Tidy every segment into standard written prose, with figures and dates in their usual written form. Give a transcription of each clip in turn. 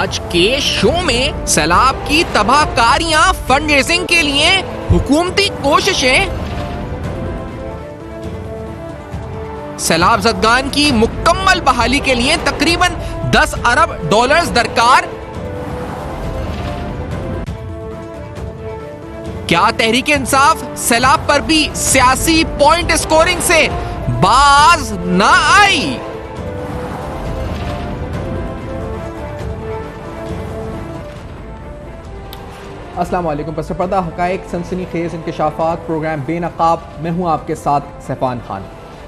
आज के शो में सैलाब की तबाहकारियां, फंड रेजिंग के लिए हुकूमती कोशिशें, सैलाब ज़दगान की मुकम्मल बहाली के लिए तकरीबन 10 अरब डॉलर्स दरकार। क्या तहरीक इंसाफ सैलाब पर भी सियासी पॉइंट स्कोरिंग से बाज ना आई? अस्सलाम वालेकुम। पस पर्दा हक़ाइक़, सनसनीखेज़ इंकशाफ़ात, प्रोग्राम बेनकाब। मैं हूँ आपके साथ सैफान खान।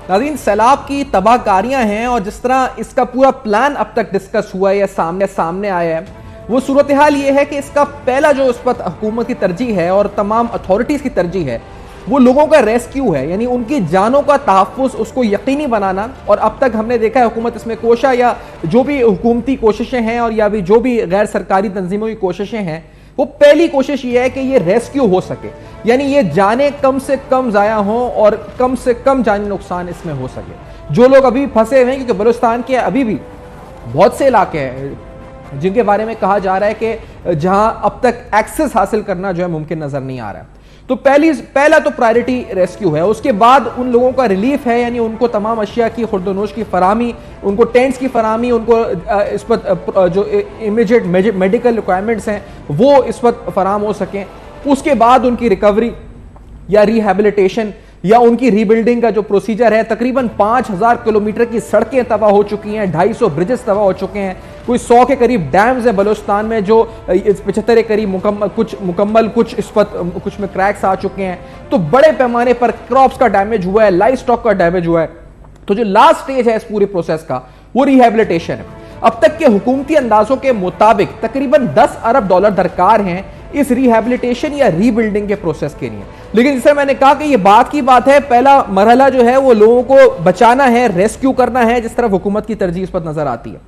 नाज़रीन, सैलाब की तबाहकारियाँ हैं और जिस तरह इसका पूरा प्लान अब तक डिस्कस हुआ है या सामने आया है, वो सूरत हाल ये है कि इसका पहला जो इस पर हुकूमत की तरजीह है और तमाम अथॉरिटीज़ की तरजीह है, वो लोगों का रेस्क्यू है, यानी उनकी जानों का तहफ़्फ़ुज़, उसको यकीनी बनाना। और अब तक हमने देखा है हुकूमत इसमें कोशा या जो भी हुकूमती कोशिशें हैं और या भी जो भी गैर सरकारी तंजीमों की कोशिशें हैं, वो पहली कोशिश ये है कि ये रेस्क्यू हो सके, यानी ये जाने कम से कम ज़ाया हों और कम से कम जानी नुकसान इसमें हो सके। जो लोग अभी फंसे हुए हैं, क्योंकि बलूचिस्तान के अभी भी बहुत से इलाके हैं जिनके बारे में कहा जा रहा है कि जहां अब तक एक्सेस हासिल करना जो है मुमकिन नजर नहीं आ रहा है, तो पहला तो प्रायोरिटी रेस्क्यू है। उसके बाद उन लोगों का रिलीफ है, यानी उनको तमाम अशिया की खुर्दनोश की फरामी, उनको टेंट्स की फरामी, उनको इस पर जो इमीडिएट मेडिकल रिक्वायरमेंट्स हैं वो इस वक्त फराम हो सकें। उसके बाद उनकी रिकवरी या रिहेबिलिटेशन या उनकी रीबिल्डिंग का जो प्रोसीजर है, तकरीबन 5000 किलोमीटर की सड़कें तबाह हो चुकी हैं, 250 ब्रिजेस तबाह हो चुके हैं, कोई 100 के करीब डैम्स हैं बलूचिस्तान में जो 75 के करीब मुकम्मल, कुछ इस पर कुछ में क्रैक्स आ चुके हैं। तो बड़े पैमाने पर क्रॉप्स का डैमेज हुआ है, लाइव स्टॉक का डैमेज हुआ है। तो जो लास्ट स्टेज है इस पूरे प्रोसेस का, वो रिहेबिलिटेशन है। अब तक के हुकूमती अंदाजों के मुताबिक तकरीबन 10 अरब डॉलर दरकार हैं इस रिहेबिलिटेशन या रीबिल्डिंग के प्रोसेस के लिए। लेकिन जैसे मैंने कहा कि ये बात की बात है, पहला मरहला जो है वो लोगों को बचाना है, रेस्क्यू करना है, जिस तरफ हुकूमत की तरजीह इस पर नजर आती है।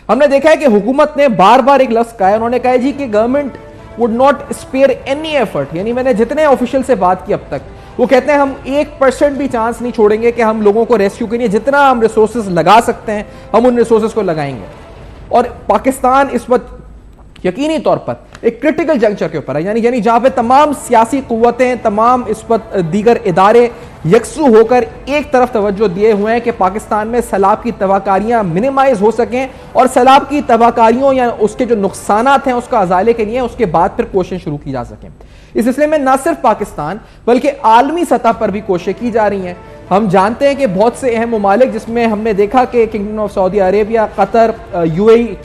हमने देखा है कि हुकूमत ने बार बार एक लफ्ज कहा है, उन्होंने कहा जी कि government would not spare any effort, यानी मैंने जितने ऑफिशियल से बात की अब तक, वो कहते हैं हम 1% भी चांस नहीं छोड़ेंगे कि हम लोगों को रेस्क्यू के लिए जितना हम रिसोर्सेज लगा सकते हैं हम उन रिसोर्सेज को लगाएंगे। और पाकिस्तान इस वक्त यकीनी तौर पर एक क्रिटिकल जंक्चर के ऊपर है, यानी जहां पे तमाम सियासी कुव्वतें, तमाम इस पर दीगर इदारे यकसू होकर एक तरफ तवज्जो दिए हुए हैं कि पाकिस्तान में सैलाब की तबाहकारियां मिनिमाइज हो सकें और सैलाब की तबाहकारियों या उसके जो नुकसानात हैं उसका अजाले के लिए उसके बाद फिर कोशिश शुरू की जा सकें। इस सिलसिले में न सिर्फ पाकिस्तान बल्कि आलमी सतह पर भी कोशिशें की जा रही हैं। हम जानते हैं कि बहुत से अहम ममालिक, जिसमें हमने देखा कि kingdom of Saudi Arabia, Qatar, UAE,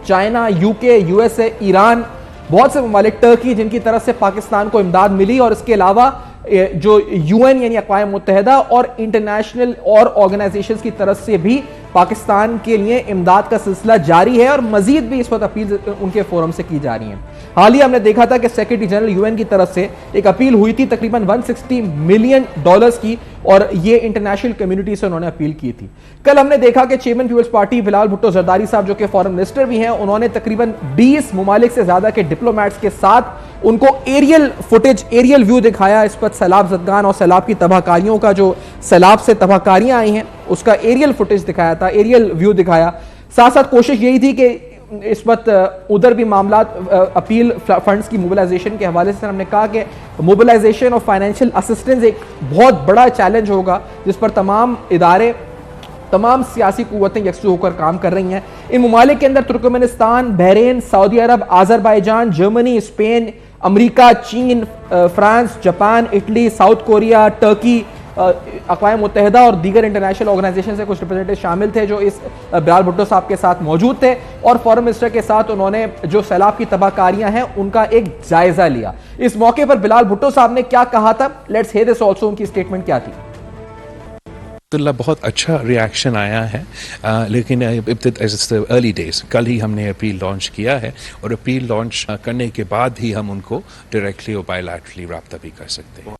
China, UK, USA, Iran, बहुत से ममालिक, टर्की, जिनकी तरफ से पाकिस्तान को इमदाद मिली, और इसके अलावा जो यूएन यानी अक़वाम मुत्तहिदा और इंटरनेशनल और ऑर्गेनाइजेशंस की तरफ से भी पाकिस्तान के लिए इमदाद का सिलसिला जारी है और मजीद भी इस वक्त अपील उनके फोरम से की जा रही है। हाल ही हमने देखा था कि सेक्रेटरी जनरल यूएन की तरफ से एक अपील हुई थी तकरीबन 160 मिलियन डॉलर्स की, और ये इंटरनेशनल कम्युनिटी से उन्होंने अपील की थी। कल हमने देखा कि चेयरमैन पीपल्स पार्टी बिलाल भुट्टो जरदारी साहब, जो कि फॉरेन मिनिस्टर भी हैं, उन्होंने तकरीबन 20 ममालिक से ज्यादा के डिप्लोमेट्स के साथ उनको एरियल फुटेज, एरियल व्यू दिखाया इस पर सैलाब ज़दगान और सैलाब की तबाहकारियों का, जो सैलाब से तबाहकारियां आई हैं उसका एरियल फुटेज दिखाया था, एरियल व्यू दिखाया। साथ साथ कोशिश यही थी कि इस वक्त उधर भी मामला अपील फंड्स की मोबिलाइजेशन के हवाले से हमने कहा कि मोबिलाइजेशन ऑफ फाइनेंशियल असिस्टेंस एक बहुत बड़ा चैलेंज होगा जिस पर तमाम इदारे, तमाम सियासी कुव्वतें यकसू होकर काम कर रही हैं। इन ममालिक के अंदर तुर्कमेनिस्तान, बहरीन, सऊदी अरब, आज़रबाईजान, जर्मनी, स्पेन, अमेरिका, चीन, France, Japan, Italy, South Korea, Turkey, अक़वाम मुत्तहिदा और दीगर इंटरनेशनल ऑर्गेनाइजेशन से कुछ रिप्रेजेंटेटिव शामिल थे जो इस बिलाल भुट्टो साहब के साथ मौजूद थे, और फॉरेन मिनिस्टर के साथ उन्होंने जो सैलाब की तबाहकारियां हैं उनका एक जायजा लिया। इस मौके पर बिलाल भुट्टो साहब ने क्या कहा था, लेट्स हियर दिस आल्सो, उनकी स्टेटमेंट क्या थी। बहुत अच्छा रिएक्शन आया है, लेकिन अर्ली डेज, कल ही हमने अपील लॉन्च किया है और अपील लॉन्च करने के बाद ही हम उनको डायरेक्टली और बायलैटरली रब्ता भी कर सकते हैं।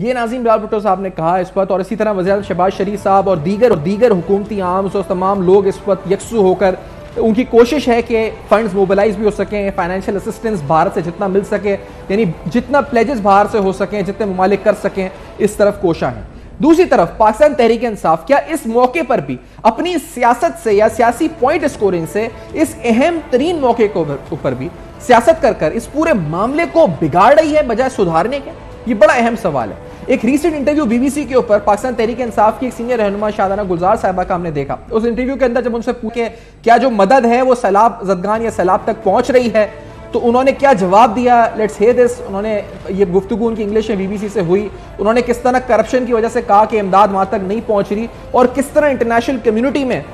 ये नाज़रीन बिलाल भुट्टो साहब ने कहा इस वक्त, और इसी तरह वज़ीर शहबाज शरीफ साहब और दीगर हुकूमती आर्म्स और तमाम लोग इस वक्त यकसू होकर, उनकी कोशिश है कि फंड्स मोबिलाइज भी हो सकें, फाइनेंशियल असिस्टेंस भारत से जितना मिल सके, यानी जितना प्लेजेस बाहर से हो सकें, जितने ममालिक कर सकें, इस तरफ कोशा है। दूसरी तरफ पाकिस्तान तहरीक इंसाफ क्या इस मौके पर भी अपनी सियासत से या सियासी पॉइंट स्कोरिंग से इस अहम तरीन मौके को ऊपर भी सियासत कर कर इस पूरे मामले को बिगाड़ रही है बजाय सुधारने के? ये बड़ा अहम सवाल है। एक रीसेंट इंटरव्यू बीबीसी के ऊपर पाकिस्तान तहरीक इंसाफ की एक सीनियर रहनुमा शादाना गुलजार साहिबा का हमने देखा। उस इंटरव्यू के अंदर जब उनसे पूछे क्या जो मदद है वो सैलाब ज़दगान या सैलाब तक पहुंच रही है, तो उन्होंने क्या जवाब दिया, लेट्स हियर दिस। उन्होंने ये गुफ्तगू उनकी इंग्लिश में बीबीसी से हुई। उन्होंने किस तरह करप्शन की वजह से कहा कि इमदाद वहां तक नहीं पहुंच रही और किस तरह इंटरनेशनल कम्युनिटी में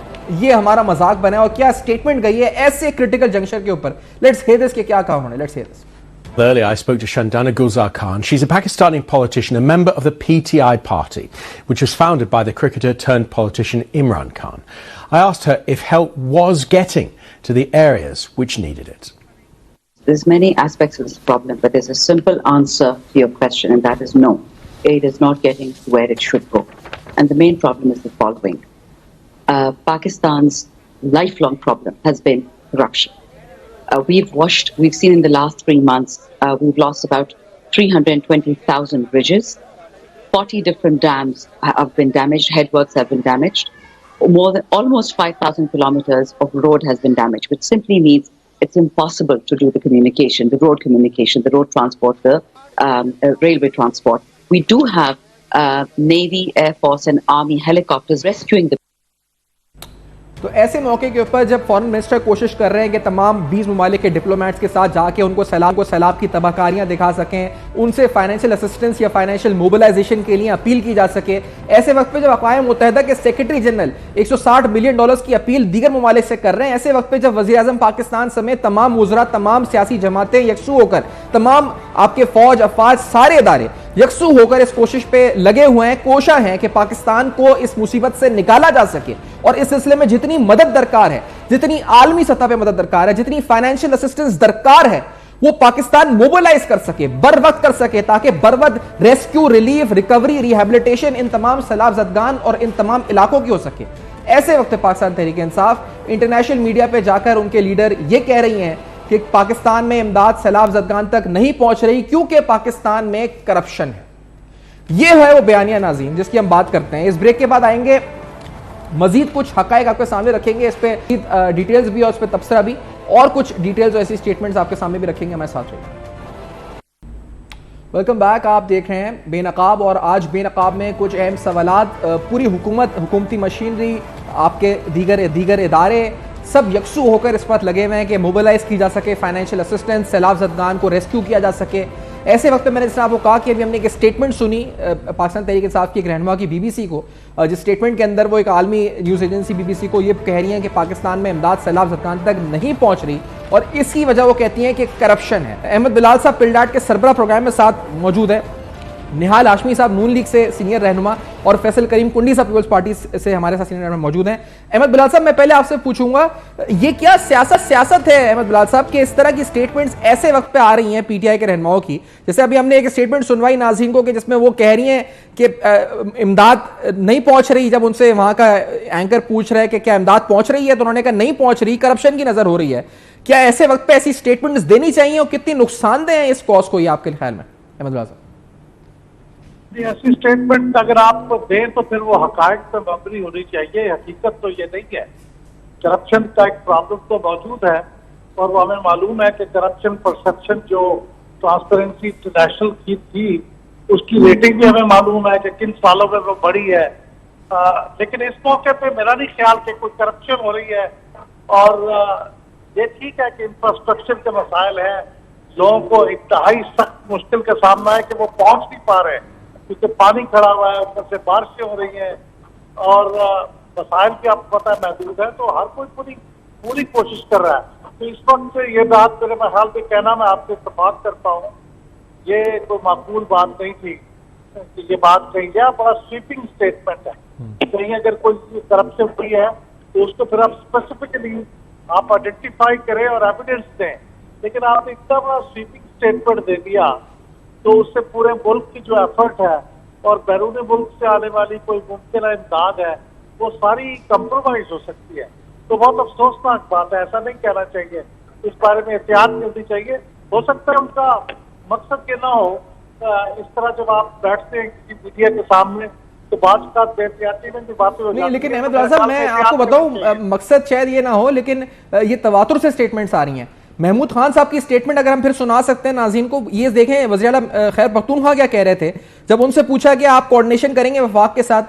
ये हमारा मजाक बना और क्या स्टेटमेंट गई है ऐसे क्रिटिकल जंक्शन के ऊपर। लेट्स हियर दिस के क्या कहा उन्होंने, let's hear this. Earlier, I spoke to Shandana Gulzar Khan. She's a Pakistani politician, a member of the PTI party, which was founded by the cricketer turned politician Imran Khan. I asked her if help was getting to the areas which needed it. There's many aspects of this problem, but there's a simple answer to your question, and that is no. Aid is not getting where it should go. And the main problem is the following. Pakistan's lifelong problem has been corruption. We've seen in the last 3 months, we've lost about 320,000 bridges. 40 different dams have been damaged, headworks have been damaged. Almost 5,000 kilometers of road has been damaged, which simply means it's impossible to do the communication, the road transport, the railway transport. We do have Navy, Air Force and Army helicopters rescuing the तो ऐसे मौके के ऊपर जब foreign minister कोशिश कर रहे हैं कि तमाम 20 ममालिक के डिप्लोमेट्स के साथ जाके उनको सैलाब की तबाहकारियां दिखा सकें, उनसे फाइनेंशियल असिस्टेंस या फाइनेंशियल मोबिलाइजेशन के लिए अपील की जा सके, ऐसे वक्त पे जब अक़वाम मुत्तहिदा के सेक्रेटरी जनरल $160 बिलियन की अपील दीगर ममालिक से कर रहे हैं, ऐसे वक्त पे जब वज़ीर आज़म पाकिस्तान समेत तमाम वज़रा, तमाम सियासी जमातें यकसू होकर, तमाम आपके फौज अफवाज सारे इदारे यकसू होकर इस कोशिश पे लगे हुए हैं, कोशा हैं कि पाकिस्तान को इस मुसीबत से निकाला जा सके और इस सिलसिले में जितनी मदद दरकार है, जितनी आलमी सतह पे मदद दरकार है, जितनी फाइनेंशियल असिस्टेंस दरकार है, वो पाकिस्तान मोबिलाइज कर सके, बर वक्त कर सके, ताकि बर वक्त रेस्क्यू, रिलीफ, रिकवरी, रिहेबिलिटेशन इन तमाम सैलाब ज़दगान और इन तमाम इलाकों की हो सके। ऐसे वक्त पाकिस्तान तहरीक इंसाफ इंटरनेशनल मीडिया पे जाकर उनके लीडर ये कह रही हैं कि पाकिस्तान में इमदाद सैलाब ज़दगान तक नहीं पहुंच रही क्योंकि पाकिस्तान में करप्शन है। यह है वो बयानिया नाज़रीन जिसकी हम बात करते हैं। इस ब्रेक के बाद आएंगे, मजीद कुछ हकायक आपके सामने रखेंगे, इस पे डिटेल्स भी और इस पे तबसरा भी, और कुछ डिटेल्स और ऐसी स्टेटमेंट्स आपके सामने भी रखेंगे। हमारे साथ रहिए। Welcome back. आप देख रहे हैं बेनकाब, और आज बेनकाब में कुछ अहम सवालात, पूरी हुकूमती मशीनरी, आपके दीगर इदारे सब यकसू होकर इस पर लगे हुए हैं कि मोबिलाइज की जा सके, फाइनेंशियल असिस्टेंस, सैलाब ज़दगान को रेस्क्यू किया जा सके। ऐसे वक्त में मैंने जिस आपको कहा कि अभी हमने एक स्टेटमेंट सुनी पाकिस्तान तहरीक इंसाफ की एक रहनुमा की बीबीसी को, जिस स्टेटमेंट के अंदर वो एक आलमी न्यूज़ एजेंसी बीबीसी को ये कह रही हैं कि पाकिस्तान में इमदाद सैलाब ज़दगान तक नहीं पहुंच रही और इसकी वजह वो कहती हैं कि करप्शन है। अहमद बिलाल साहब पिलडाट के सरबरा प्रोग्राम में साथ मौजूद है, निहाल हाशमी साहब नून लीग से सीनियर रहनुमा और फैसल करीम कुंडी साहब पीपल्स पार्टी से हमारे साथ सीनियर रहनुमा मौजूद हैं। अहमद बिलाल साहब, मैं पहले आपसे पूछूंगा, ये क्या सियासत है अहमद बिलाल साहब कि इस तरह की स्टेटमेंट्स ऐसे वक्त पे आ रही हैं पीटीआई के रहनुमाओं की? जैसे अभी हमने एक स्टेटमेंट सुनवाई नाज़रीन को कि जिसमें वो कह रही हैं कि इमदाद नहीं पहुंच रही। जब उनसे वहां का एंकर पूछ रहे हैं कि क्या इमदाद पहुंच रही है, तो उन्होंने कहा नहीं पहुंच रही, करप्शन की नजर हो रही है। क्या ऐसे वक्त पे ऐसी स्टेटमेंट्स देनी चाहिए और कितनी नुकसानदेह है इस कॉज को, ये आपके ख्याल में अहमद बिलाल साहब? ऐसी स्टेटमेंट अगर आप दें तो फिर वो हकायक पे मबनी होनी चाहिए। हकीकत तो ये नहीं है। करप्शन का एक प्रॉब्लम तो मौजूद है और वो हमें मालूम है कि करप्शन परसेप्शन जो ट्रांसपेरेंसी इंटरनेशनल की थी उसकी रेटिंग भी हमें मालूम है कि किन सालों में वो बढ़ी है। लेकिन इस मौके पे मेरा नहीं ख्याल कि कोई करप्शन हो रही है। और ये ठीक है कि इंफ्रास्ट्रक्चर के मसाइल हैं, लोगों को इंतहाई सख्त मुश्किल का सामना है कि वो पहुंच नहीं पा रहे क्योंकि पानी खड़ा हुआ है, ऊपर से बारिशें हो रही हैं और मसाइल की आपको पता है महदूद है, तो हर कोई पूरी कोशिश कर रहा है। तो इस वक्त ये बात मेरे ख्याल पे कहना मैं आपसे इत्तेफाक करता हूँ, ये कोई माकूल बात नहीं थी कि ये बात कही जाए। बड़ा स्वीपिंग स्टेटमेंट है। कहीं अगर कोई करप्शन हुई है तो उसको फिर आप स्पेसिफिकली आप आइडेंटिफाई करें और एविडेंस दें, लेकिन आपने इतना बड़ा स्वीपिंग स्टेटमेंट दे दिया तो उससे पूरे मुल्क की जो एफर्ट है और बैरून मुल्क से आने वाली कोई मुमकिन इमदाद है वो सारी कंप्रोमाइज हो सकती है। तो बहुत अफसोसनाक बात है, ऐसा नहीं कहना चाहिए। इस बारे में एहतियात करनी चाहिए। हो सकता है उनका मकसद ये ना हो, इस तरह जब आप बैठते हैं किसी मीडिया के सामने तो बाद का बेहतियाती में भी बातें हो नहीं, जाती लेकिन हैं। अहमद तो रजा साहब, मेरे मैं ख्याल आपको से बताऊं, चाहिए। मकसद शायद ये ना हो, लेकिन ये तवातुर से स्टेटमेंट्स आ रही हैं। महमूद खान साहब की स्टेटमेंट अगर हम फिर सुना सकते हैं नाज़रीन को, ये देखें वज़ीर आला खैर पख्तूनख्वा क्या कह रहे थे जब उनसे पूछा कि आप कोऑर्डिनेशन करेंगे वफाक के साथ,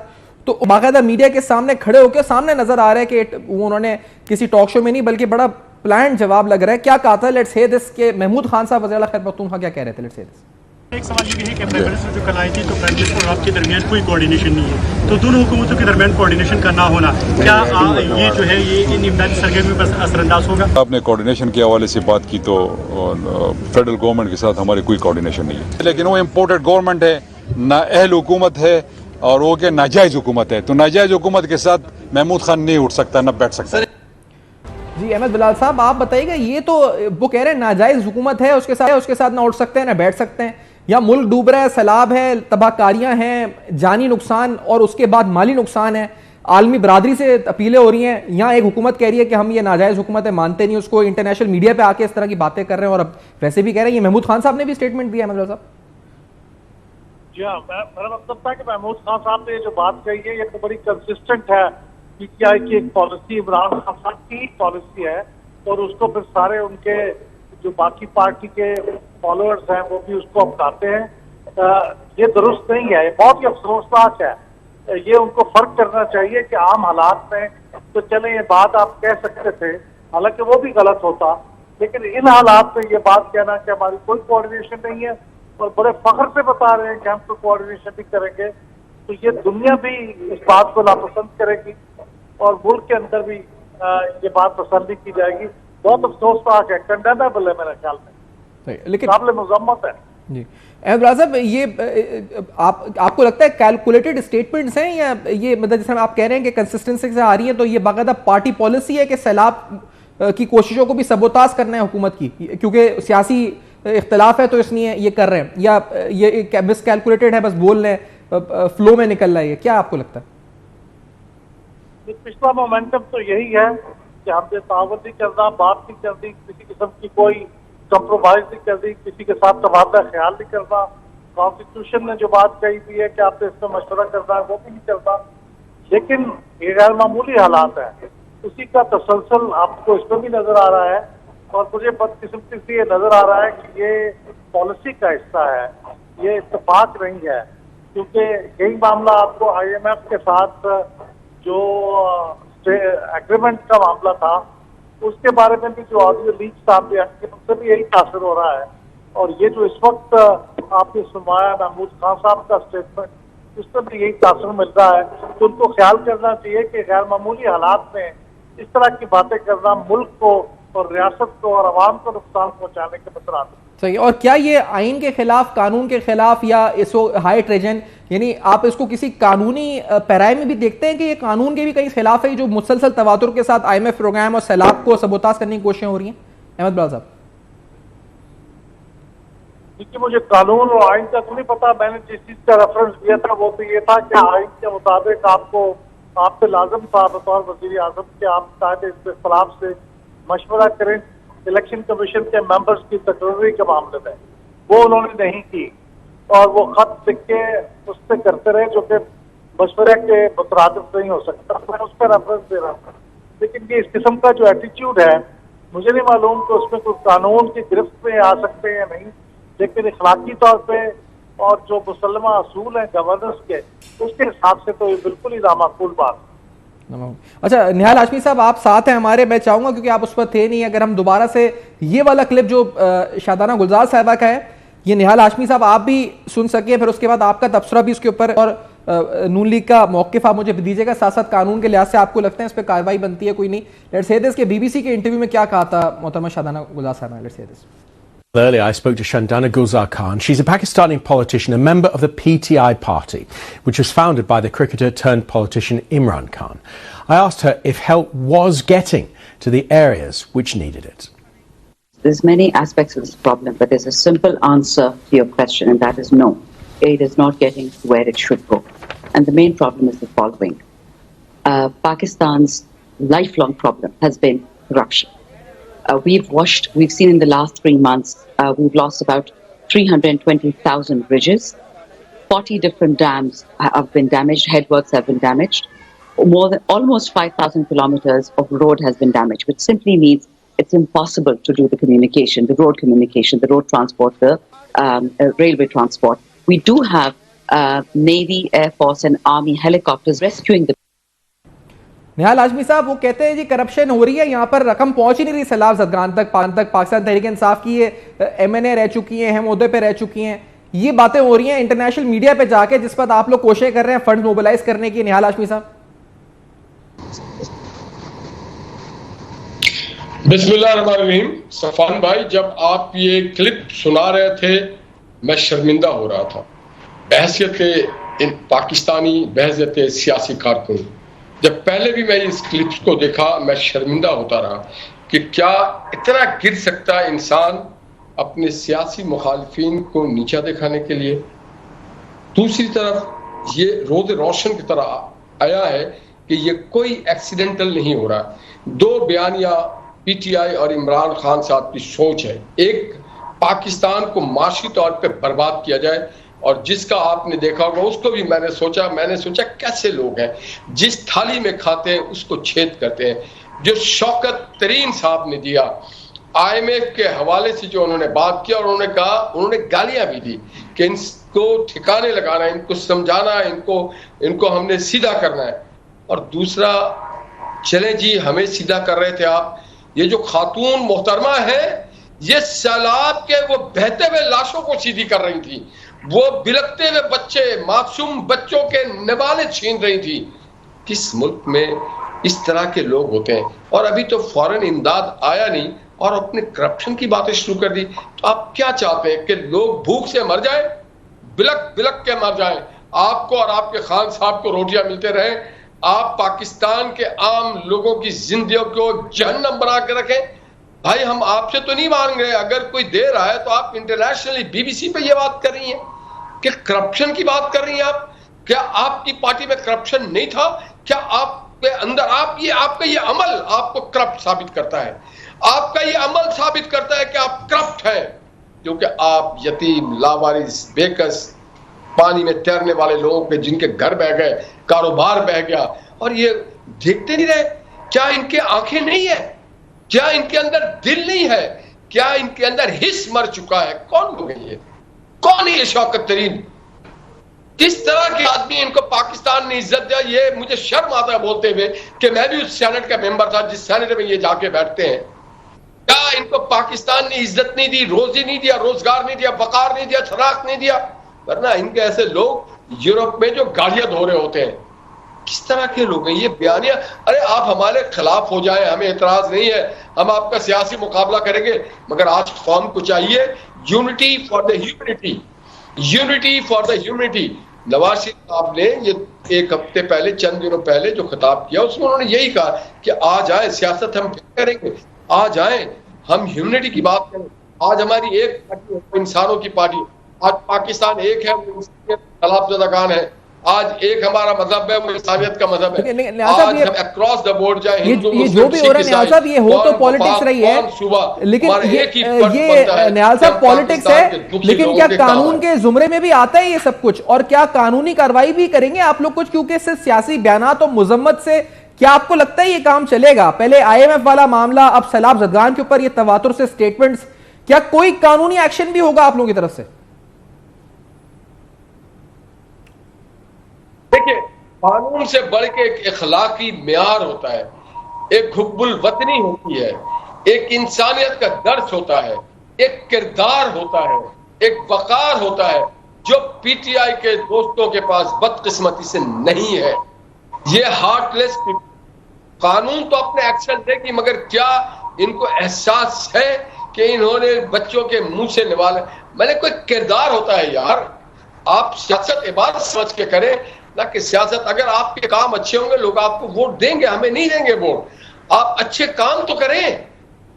तो बाकायदा मीडिया के सामने खड़े होकर सामने नजर आ रहा है कि वो उन्होंने किसी टॉक शो में नहीं बल्कि बड़ा प्लान जवाब लग रहा है। क्या कहा था, लेट्स से दिस के महमूद खान साहब वज़ीर आला खैर पख्तूनख्वा क्या कह रहे थे, लेट्स से दिस। एक सवाल ये है कि प्राइम मिनिस्टर जो कल आई थी तो प्राइम मिनिस्टर और आपके दरमियान कोई कोऑर्डिनेशन नहीं है, तो दोनों हुकूमतों के दरमियान कोऑर्डिनेशन का ना होना क्या ये जो है ये इन इमदादी सरगर्मी पर असरअंदाज होगा? आपने कोऑर्डिनेशन के हवाले से बात की तो फेडरल गवर्नमेंट के साथ हमारी कोई कोऑर्डिनेशन नहीं है, लेकिन वो इम्पोर्टेड गवर्नमेंट है, नाअहल हुकूमत है और वो क्या नाजायज हुकूमत है, तो नाजायज हुकूमत के साथ महमूद खान नहीं उठ सकता, न बैठ सकता। जी अहमद बिलाल साहब, आप बताइएगा, ये तो वो कह रहे हैं नाजायज हुकूमत है, उसके साथ ना उठ सकते हैं ना बैठ सकते हैं, या मुल्क डूब रहा है, सैलाब है, तबाहकारियां हैं, जानी नुकसान और उसके बाद माली नुकसान है, आलमी बरादरी से अपीलें हो रही हैं, यहाँ एक हुकूमत कह रही है कि हम ये नाजायज हुकूमत है, मानते नहीं उसको, इंटरनेशनल मीडिया पे आके इस तरह की बातें कर रहे हैं और अब वैसे भी कह रहे हैं। ये महमूद खान साहब ने भी स्टेटमेंट दिया है अहमद साहब। जी हाँ, मेरा मतलब था कि महमूद खान साहब ने जो बात कही है ये तो बड़ी कंसिस्टेंट है, पीटीआई की एक पॉलिसी, इमरान खान साहब की पॉलिसी है और उसको फिर सारे उनके जो बाकी पार्टी के फॉलोअर्स हैं वो भी उसको अपनाते हैं। ये दुरुस्त नहीं है, ये बहुत ही अफसोसनाक है। ये उनको फर्क करना चाहिए कि आम हालात में तो चले ये बात आप कह सकते थे, हालांकि वो भी गलत होता, लेकिन इन हालात में ये बात कहना कि हमारी कोई कोऑर्डिनेशन नहीं है और बड़े फख्र से बता रहे हैं कि हम तो कोऑर्डिनेशन भी करेंगे, तो ये दुनिया भी इस बात को नापसंद करेगी और मुल्क के अंदर भी ये बात पसंद नहीं की जाएगी। बहुत अफसोसनाक है, कंडेमेबल है मेरे ख्याल में, लेकिन काबिल मुज़म्मत है। जी अहमद साहब, ये आपको लगता है कैलकुलेटेड स्टेटमेंट्स हैं या ये मतलब जैसे आप कह रहे हैं कि कंसिस्टेंसी से आ रही है, तो ये बाकायदा पार्टी पॉलिसी है कि सैलाब की कोशिशों को भी सबोताज करना है हुकूमत की, क्योंकि सियासी इख्तलाफ है तो इसलिए ये कर रहे हैं, या ये मिस कैलकुलेटेड है, बस बोल रहे हैं, फ्लो में निकल रहा है? क्या आपको लगता है? पिछला मोमेंटम तो यही है कि हमने तावत नहीं करना, बात नहीं करनी, किसी किस्म की कोई कंप्रोमाइज नहीं करनी, किसी के साथ तबादला ख्याल नहीं करना। कॉन्स्टिट्यूशन ने जो बात कही हुई है कि आपने इसमें मशवरा करना है वो भी नहीं करना, लेकिन ये गैर मामूली हालात है, उसी का तसलसल आपको इसमें भी नजर आ रहा है और मुझे बदकिस्मती से ये नजर आ रहा है कि ये पॉलिसी का हिस्सा है, ये इत्तेफाक नहीं है, क्योंकि यही मामला आपको IMF के साथ जो एग्रीमेंट का मामला था उसके बारे में भी जो ऑडियो लीक सामने आई है उनसे भी यही तासर हो रहा है। और ये जो इस वक्त आपने सुनवाया महमूद खान साहब का स्टेटमेंट, उससे भी यही तासर मिल रहा है। तो उनको ख्याल करना चाहिए कि गैर मामूली हालात में इस तरह की बातें करना मुल्क को और रियासत को और आवाम को नुकसान पहुंचाने के मसरात। सही। और क्या ये आइन के खिलाफ, कानून के खिलाफ, या इसको हाई ट्रेजन, यानी आप इसको किसी कानूनी पैराए में भी देखते हैं कि ये कानून के भी कई खिलाफ है, जो मुसलसल तवातुर के साथ IMF प्रोग्राम और सैलाब को सबोताज करने की कोशिशें हो रही हैं? अहमद बिलाल साहब, देखिए मुझे कानून और आइन का तो नहीं पता, मैंने जिस चीज का रेफरेंस दिया था वो तो ये था कि आइन के मुताबिक आपको, आप पे लाजम था बतौर वज़ीर आज़म कि आप कायदे इख्तिलाफ से मशवरा करें इलेक्शन कमीशन के मेंबर्स की तकरीरी के मामले में। वो उन्होंने नहीं की और वो खत लिख के उससे करते रहे जो कि मशवरे के मुतरादिफ नहीं हो सकता। मैं उस पर रेफरेंस दे रहा हूँ, लेकिन ये इस किस्म का जो एटीट्यूड है मुझे नहीं मालूम कि उसमें कोई कानून की गिरफ्त में आ सकते हैं या नहीं, लेकिन इखलाकी तौर पे और जो मुसलमा असूल हैं गवर्नेंस के, उसके हिसाब से तो ये बिल्कुल ही नामाकूल बात। अच्छा निहाल हाशमी साहब, आप साथ हैं हमारे, मैं चाहूंगा क्योंकि आप उस पर थे नहीं, अगर हम दोबारा से ये वाला क्लिप जो शादाना गुलजार साहिबा का है, ये निहाल हाशमी साहब आप भी सुन सके, फिर उसके बाद आपका तबसरा भी इसके ऊपर, और नून लीग का मौक़िफ़ आप मुझे दीजिएगा, साथ साथ कानून के लिहाज से आपको लगता है इस पर कार्रवाई बनती है कोई नहीं। लेट्स से दिस के BBC के इंटरव्यू में क्या कहा था मोहतरमा शादाना गुलजार साहिबा। Let's say this. Earlier, I spoke to Shandana Gulzar Khan. She's a Pakistani politician, a member of the PTI party, which was founded by the cricketer turned politician Imran Khan. I asked her if help was getting to the areas which needed it. There's many aspects of this problem, but there's a simple answer to your question, and that is no. Aid is not getting where it should go. And the main problem is the following. Pakistan's lifelong problem has been corruption. We've seen in the last 3 months, we've lost about 320,000 bridges. 40 different dams have been damaged, headworks have been damaged. Almost 5,000 kilometers of road has been damaged, which simply means it's impossible to do the communication, the road transport, the railway transport. We do have Navy, Air Force and Army helicopters rescuing the. निहाल हाशमी साहब वो कहते हैं जी corruption हो रही है, यहाँ पर रकम पहुंच ही नहीं रही सैलाब ज़दगान तक पाकिस्तान तहरीक इंसाफ की ये MNA रह चुकी हैं, हम ओहदे पे रह चुकी हैं, ये बातें हो रही हैं इंटरनेशनल मीडिया पे जाके, जिस पर आप लोग कोशिश कर रहे हैं फंड मोबिलाइज करने की। निहाल हाशमी साहब बिस्मिल्लाहिर्रहमानिर्रहीम। सफान भाई, जब आप ये क्लिप सुना रहे थे मैं शर्मिंदा हो रहा था बहसियत पाकिस्तानी, बहसियत सियासी कारकुन। जब पहले भी मैं इस क्लिप्स को देखा मैं शर्मिंदा होता रहा कि क्या इतना गिर सकता है इंसान अपने सियासी मुखालिफिन को नीचा दिखाने के लिए। दूसरी तरफ ये रोज़ रोशन की तरह आया है कि ये कोई एक्सीडेंटल नहीं हो रहा। दो बयानिया PTI और इमरान खान साहब की सोच है, एक पाकिस्तान को माशी तौर पे बर्बाद किया जाए, और जिसका आपने देखा होगा उसको भी मैंने सोचा कैसे लोग हैं जिस थाली में खाते हैं उसको छेद करते हैं। जो शौकत तरीन साहब ने दिया IMF के हवाले से जो उन्होंने बात किया, और उन्होंने कहा, उन्होंने गालियां भी दी कि इनको ठिकाने लगाना है, इनको समझाना है, इनको हमने सीधा करना है। और दूसरा, चले जी हमें सीधा कर रहे थे आप, ये जो खातून मोहतरमा है ये सैलाब के वो बहते हुए लाशों को सीधी कर रही थी, वो बिलखते हुए बच्चे, मासूम बच्चों के निवाले छीन रही थी। किस मुल्क में इस तरह के लोग होते हैं? और अभी तो फौरन इमदाद आया नहीं और अपने करप्शन की बातें शुरू कर दी। तो आप क्या चाहते हैं कि लोग भूख से मर जाएं, बिलख बिलख के मर जाएं, आपको और आपके खान साहब को रोटियां मिलते रहे, आप पाकिस्तान के आम लोगों की जिंदगी को जहन्नम बना के रखें? भाई हम आपसे तो नहीं मांग रहे, अगर कोई दे रहा है तो आप इंटरनेशनली BBC पे ये बात कर रही हैं कि करप्शन की बात कर रही हैं आप। क्या आपकी पार्टी में करप्शन नहीं था? क्या आपके अंदर आपका ये अमल आपको करप्ट साबित करता है? आपका ये अमल साबित करता है कि आप करप्ट हैं, क्योंकि आप यतीम, लावारिस, बेकस, पानी में तैरने वाले लोगों के जिनके घर बह गए, कारोबार बह गया, और ये देखते नहीं रहे। क्या इनके आंखें नहीं है? क्या इनके अंदर दिल नहीं है? क्या इनके अंदर हिस्स मर चुका है? कौन लोग हैं ये? कौन है ये शौकत तरीन? किस तरह के आदमी इनको पाकिस्तान ने इज्जत दिया? ये मुझे शर्म आता है बोलते हुए कि मैं भी उस सेनेट का मेंबर था जिस सेनेट में ये जाके बैठते हैं। क्या इनको पाकिस्तान ने इज्जत नहीं दी, रोजी नहीं दिया, रोजगार नहीं दिया, वकार नहीं दिया, शराब नहीं दिया? वरना इनके ऐसे लोग यूरोप में जो गाड़ियां धो रहे होते हैं, किस तरह के लोग हैं ये बयानिया? अरे आप हमारे खिलाफ हो जाए, हमें एतराज नहीं है, हम आपका सियासी मुकाबला करेंगे, मगर आज कौम को चाहिए unity for the humanity, unity for the humanity. Nawaz Sharif साहब ने ये एक हफ्ते पहले, चंद दिनों पहले जो खिताब किया उसमें उन्होंने यही कहा कि आ जाए सियासत हम करेंगे, आ जाए हम ह्यूमैनिटी की बात करें। आज हमारी एक पार्टी, इंसानों की पार्टी, आज पाकिस्तान एक है, वो सैलाब ज़दगान है। आज एक हमारा मजहब है, वो इंसानियत का मजहब है। आज हम अक्रॉस द बोर्ड जाए, हिंदू, ये जो भी हो रहा है निहाल साहब, ये हो तो पॉलिटिक्स रही है, लेकिन ये निहाल साहब पॉलिटिक्स है, लेकिन क्या कानून के जुमरे में भी आता है ये सब कुछ? और क्या कानूनी कार्रवाई भी करेंगे आप लोग कुछ? क्योंकि इससे सियासी बयानात और मुजम्मत से क्या आपको लगता है ये काम चलेगा? पहले IMF वाला मामला, अब सैलाब ज़दगान के ऊपर ये तवातुर से स्टेटमेंट्स, क्या कोई कानूनी एक्शन भी होगा आप लोगों की तरफ से? देखिए, कानून से बढ़ के एक इखलाकी म्यार होता है, एक हुब्बुल वतनी होती है, एक इंसानियत का दर्द होता है, एक किरदार होता है, एक वकार होता है, जो PTI के दोस्तों के पास बदकिस्मती से नहीं है। ये हार्टलेस कानून तो अपने एक्शन देगी, मगर क्या इनको एहसास है कि इन्होंने बच्चों के मुंह से निवाले? मैंने कोई किरदार होता है यार, आप सियासत इबादत समझ के करें ना कि सियासत। अगर आपके काम अच्छे होंगे लोग आपको वोट देंगे, हमें नहीं देंगे वोट। आप अच्छे काम तो करें।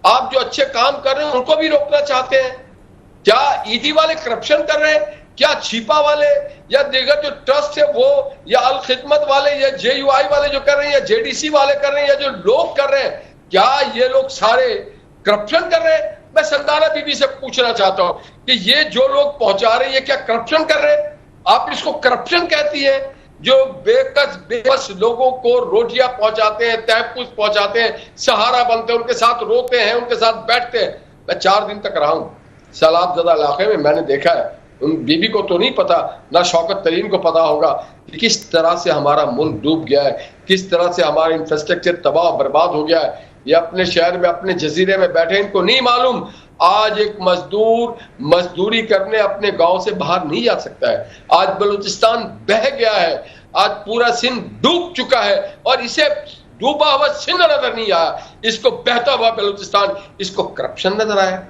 आप जो अच्छे काम कर रहे हैं उनको भी रोकना चाहते हैं क्या? ईडी वाले करप्शन कर रहे हैं क्या? छिपा वाले या दीगर जो ट्रस्ट है वो, या अल खिदमत वाले, या JUI वाले जो कर रहे हैं, या JDC वाले कर रहे हैं, या जो लोग कर रहे हैं, क्या ये लोग सारे करप्शन कर रहे हैं? मैं संदाना बीबी से पूछना चाहता हूं कि ये जो लोग पहुंचा रहे हैं ये क्या करप्शन कर रहे हैं? आप इसको करप्शन कहती है? जो बेबस लोगों को रोटियां पहुंचाते हैं, तहफ्फुज़ पहुंचाते हैं, सहारा बनते हैं, उनके साथ रोते हैं, उनके साथ बैठते हैं। मैं 4 दिन तक रहा हूं सैलाब ज़दा इलाके में, मैंने देखा है। उन बीबी को तो नहीं पता, ना शौकत तरीन को पता होगा कि किस तरह से हमारा मुल्क डूब गया है, किस तरह से हमारा इंफ्रास्ट्रक्चर तबाह बर्बाद हो गया है। ये अपने शहर में, अपने जजीरे में बैठे, इनको नहीं मालूम आज एक मजदूर मजदूरी करने अपने गांव से बाहर नहीं जा सकता है। आज बलूचिस्तान बह गया है, आज पूरा सिंध डूब चुका है, और इसे डूबा हुआ सिंध नजर नहीं आया, इसको बहता हुआ बलूचिस्तान, इसको करप्शन नजर आया।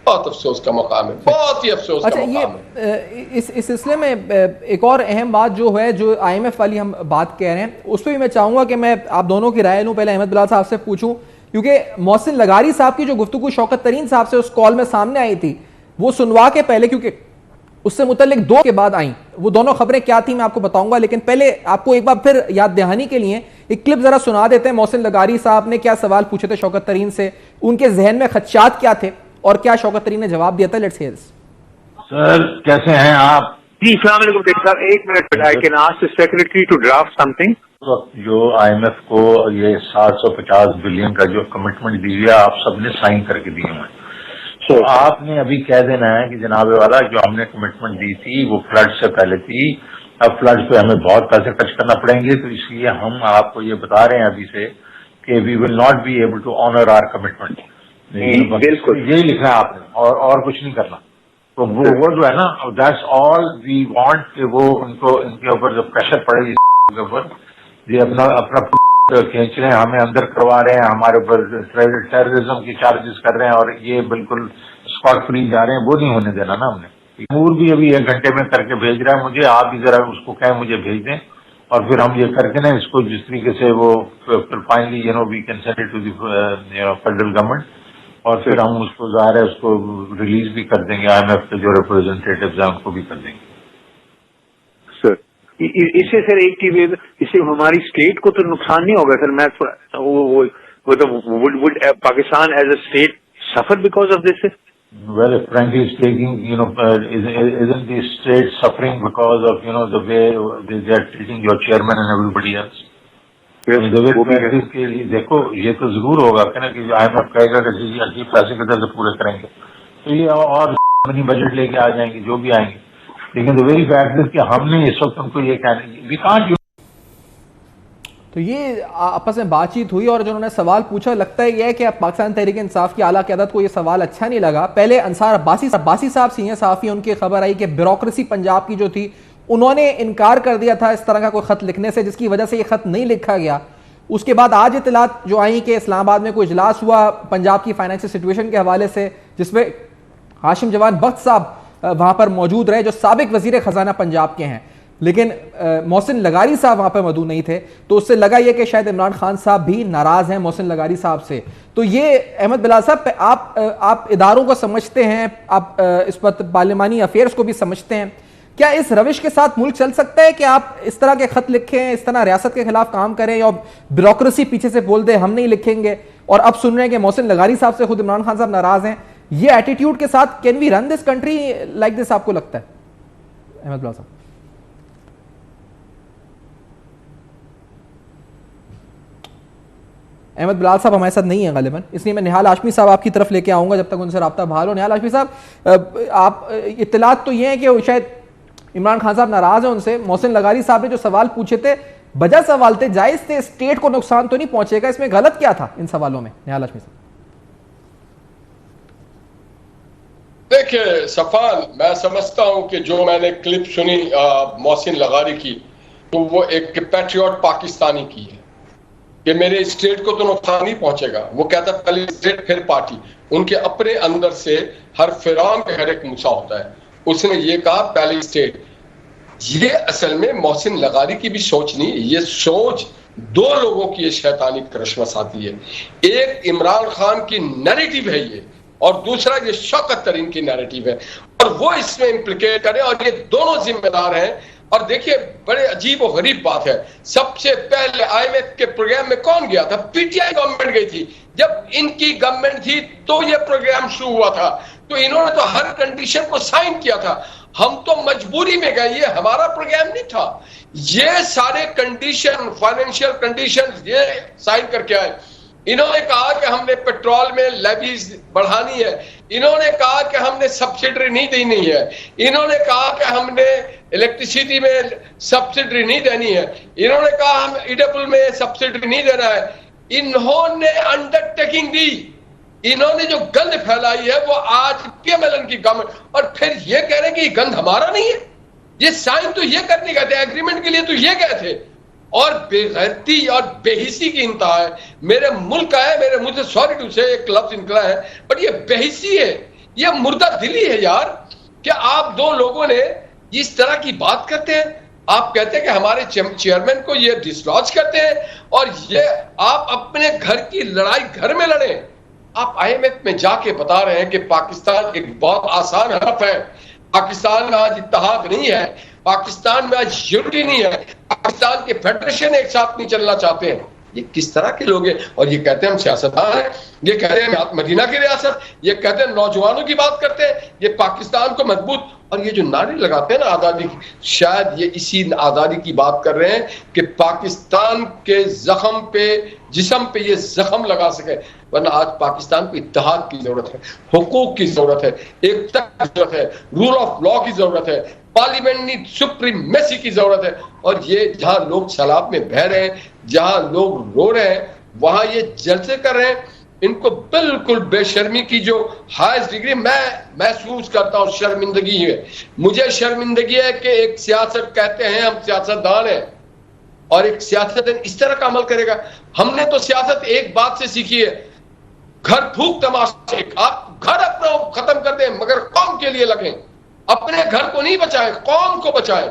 बहुत अफसोस का मकाम है, बहुत ही अफसोस का मकाम है। इस सिलसिले में एक और अहम बात जो है, जो IMF वाली हम बात कह रहे हैं, उस पर भी मैं चाहूंगा कि मैं आप दोनों की राय लूं। पहले अहमद बिलाल साहब से पूछूं, क्योंकि मोहसिन लगारी साहब की जो गुफ्तगू शौकत तरीन साहब से उस कॉल में सामने आई थी, वो सुनवा के पहले, क्योंकि उससे मुतल्लिक 2 के बाद आई, वो दोनों खबरें क्या थी मैं आपको बताऊंगा, लेकिन पहले आपको एक बार फिर याद दहानी के लिए एक क्लिप जरा सुना देते हैं। मोहसिन लगारी साहब ने क्या सवाल पूछे थे शौकत तरीन से, उनके जहन में खदशात क्या थे और क्या शौकत तरीन ने जवाब दिया था। Let's hear. सर कैसे हैं आप? जी अस्सलाम वालेकुम डॉक्टर साहब, 1 minute, I can ask the secretary to draft something. जो IMF को ये 750 बिलियन का जो कमिटमेंट दी है, आप सबने साइन करके दिए हैं। तो आपने अभी कह देना है कि जनाबे वाला जो हमने कमिटमेंट दी थी वो फ्लड से पहले थी, अब फ्लड पे हमें बहुत पैसे खर्च करना पड़ेंगे, तो इसलिए हम आपको ये बता रहे हैं अभी से कि we will not be able to honour our commitment. बिल्कुल यही लिखना है आपने, और कुछ नहीं करना। तो वो जो है ना, दैट्स ऑल वी वांट कि वो उनको, इनके ऊपर जो प्रेशर पड़े इसके ऊपर, ये अपना खींच रहे हैं, हमें अंदर करवा रहे हैं, हमारे ऊपर टेररिज्म की चार्जेस कर रहे हैं, और ये बिल्कुल स्कॉट फ्री जा रहे हैं, वो नहीं होने देना ना हमने। तैमूर भी अभी 1 घंटे में करके भेज रहा है मुझे, आप भी जरा उसको कहें मुझे भेज दें, और फिर हम ये करके ना इसको जिस तरीके से वो finally we can send it to the federal government, और फिर हम उसको ज़ाहिर है उसको रिलीज भी कर देंगे, IMF के जो रिप्रेजेंटेटिव्स हैं उनको भी कर देंगे। सर इससे सर एक चीज, इससे हमारी स्टेट को तो नुकसान नहीं होगा सर? मैं वो तो would Pakistan as a state suffer because of this? Well, frankly speaking, isn't the state suffering because of the way they are treating your chairman and everybody else? के लिए देखो, ये तो जरूर होगा कि IMF कहेगा कि जी अजीब पैसे किधर से पूरे करेंगे, तो ये और मनी बजट लेके आ जाएंगे जो भी आएंगे, लेकिन द वेरी फैक्ट इज कि हमने इस वक्त उनको ये कहना, वी कांट। तो ये आपस में बातचीत हुई और जो उन्होंने सवाल पूछा, लगता है यह है कि पाकिस्तान तहरीक इंसाफ की आला क़यादत को यह सवाल अच्छा नहीं लगा। पहले अंसार अब्बासी साहब सीनियर सहाफ़ी, उनकी खबर आई कि ब्यूरोक्रेसी पंजाब की जो थी, उन्होंने इनकार कर दिया था इस तरह का कोई खत लिखने से, जिसकी वजह से ये खत नहीं लिखा गया। उसके बाद आज इतलात जो आई कि इस्लामाबाद में कोई इजलास हुआ पंजाब की फाइनेंशियल सिचुएशन के हवाले से, जिसमें हाशिम जवान बख्त साहब वहां पर मौजूद रहे, जो साबिक वजीर खजाना पंजाब के हैं, लेकिन मोहसिन लगारी साहब वहां पर मौजूद नहीं थे। तो उससे लगा यह कि शायद इमरान खान साहब भी नाराज हैं मोहसिन लगारी साहब से। तो ये अहमद बिलाल साहब, आप इदारों को समझते हैं, आप इस वक्त पार्लिमानी अफेयर्स को भी समझते हैं, क्या इस रविश के साथ मुल्क चल सकता है कि आप इस तरह के खत लिखें, इस तरह रियासत के खिलाफ काम करें, और ब्यूरोक्रेसी पीछे से बोल दे हम नहीं लिखेंगे, और अब सुन रहे हैं कि मोहसिन लगारी साहब से खुद इमरान खान साहब नाराज हैं? ये एटीट्यूड के साथ can we run this country like this, आपको लगता है अहमद बिलाल साहब? अहमद बिलाल साहब हमारे साथ नहीं है गालिबन, इसलिए मैं निहाल हाशमी साहब आपकी तरफ लेके आऊंगा जब तक उनसे राब्ता बहाल हो। निहाल हाशमी साहब, आप इत्तलात तो ये है कि शायद इमरान खान साहब नाराज हैं उनसे। मोहसिन लगारी साहब ने जो सवाल पूछे थे बजा सवाल थे, जायज थे, स्टेट को नुकसान तो नहीं पहुंचेगा, इसमें गलत क्या था इन सवालों में? निहाल हाशमी साहब देखिए सफान, मैं समझता हूं कि जो मैंने क्लिप सुनी मोहसिन लगारी की, तो वो एक पैट्रियट पाकिस्तानी की है कि मेरे स्टेट को तो नुकसान नहीं पहुंचेगा। वो कहता पहले स्टेट फिर पार्टी। उनके अपने अंदर से हर फिरौन के हर एक मूसा होता है, उसने ये कहा पहले स्टेट। ये असल में मोहसिन लगारी की भी सोच नहीं, ये सोच 2 लोगों की ये शैतानी क्रशमस आती है। एक इमरान खान की नैरेटिव है ये, और दूसरा ये शौकत तरीन की नैरेटिव है, और वो इसमें इंप्लीकेट करें, और ये दोनों जिम्मेदार हैं। और देखिए बड़े अजीब और गरीब बात है, सबसे पहले IMF के प्रोग्राम में कौन गया था? PTI गवर्नमेंट गई थी। जब इनकी गवर्नमेंट थी तो ये प्रोग्राम शुरू हुआ था। तो इन्होंने तो हर कंडीशन को साइन किया था। हम तो मजबूरी में गए, ये हमारा प्रोग्राम नहीं था। ये सारे कंडीशन, फाइनेंशियल कंडीशन ये साइन करके आए। इन्होंने कहा कि हमने पेट्रोल में लेवीज बढ़ानी है, इन्होंने कहा कि हमने सब्सिडी नहीं देनी है, इन्होंने कहा कि हमने इलेक्ट्रिसिटी में सब्सिडी नहीं देनी है, इन्होंने कहा हम ईडब्ल्यू में सब्सिडी नहीं देना है। इन्होंने अंडरटेकिंग दी, इन्होंने जो गंद फैलाई है वो आज पीएमएलएन की गवर्नमेंट, और फिर ये कह रहे हैं कि ये गंद हमारा नहीं है। ये साइन तो ये करने गए थे, एग्रीमेंट के लिए तो ये गए थे, और बेगैरती और बेहिसी की इंतहा है। मेरे मुल्क का है, मेरे मुंह से सॉरी टू से एक लफ्ज निकला है, बट ये बेहिसी है, ये मुर्दा दिली है यार। क्या आप दो लोगों ने इस तरह की बात करते हैं? आप कहते हैं कि हमारे चेयरमैन को ये डिसलॉज करते हैं, और ये आप अपने घर की लड़ाई घर में लड़े। आप आईएमएफ में जाके बता रहे हैं कि पाकिस्तान एक बहुत आसान हरफ है, पाकिस्तान में आज इत्तेहाद नहीं है, पाकिस्तान में आज यूनिटी नहीं है, पाकिस्तान के फेडरेशन एक साथ नहीं चलना चाहते हैं। ये किस तरह के लोग हैं? और ये कहते हैं हम सियासतदान हैं, ये कहते हैं मदीना की रियासत, ये कहते हैं नौजवानों की बात करते हैं, ये पाकिस्तान को मजबूत, और ये जो नारे लगाते हैं ना आजादी की, शायद ये इसी आजादी की बात कर रहे हैं कि पाकिस्तान के जख्म पे, जिस्म पे ये जख्म लगा सके। वरना आज पाकिस्तान को इत्तेहाद की जरूरत है, हुकूक की जरूरत है, एकता की जरूरत है, रूल ऑफ लॉ की जरूरत है, पार्लियामेंट्री सुप्रीमेसी की जरूरत है। और ये जहां लोग सैलाब में बह रहे हैं, जहां लोग रो रहे हैं, वहां ये जलसे कर रहे हैं। इनको बिल्कुल बेशर्मी की जो हाईएस्ट डिग्री मैं महसूस करता हूं, शर्मिंदगी है। मुझे शर्मिंदगी है कि एक सियासत कहते हैं हम सियासतदान हैं, और एक सियासतदान इस तरह का अमल करेगा। हमने तो सियासत एक बात से सीखी है, घर फूक तमाशे। आप घर अपना खत्म कर दें मगर कौम के लिए लगें, अपने घर को नहीं बचाएं, कौम को बचाएं।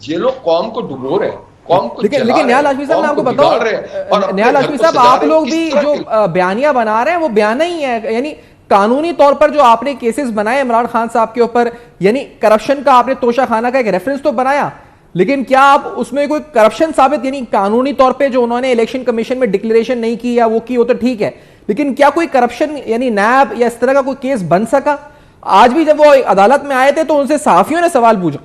ये लोग कौम को डुबो रहे हैं, कौम को लेकिन निहाल हाशमी साहब मैं आपको बताऊं, निहाल हाशमी साहब आप लोग भी जो बयानियां बना रहे हैं वो बयान ही है, यानी कानूनी तौर पर जो आपने केसेस बनाए इमरान खान साहब के ऊपर, यानी करप्शन का आपने तोशाखाना का एक रेफरेंस तो बनाया, लेकिन क्या आप उसमें कोई करप्शन साबित, यानी कानूनी तौर पे जो उन्होंने इलेक्शन कमीशन में डिक्लेरेशन नहीं की या वो की, वो तो ठीक है, लेकिन क्या कोई करप्शन यानी नैब या इस तरह का कोई केस बन सका? आज भी जब वो अदालत में आए थे तो उनसे सहाफियों ने सवाल पूछा,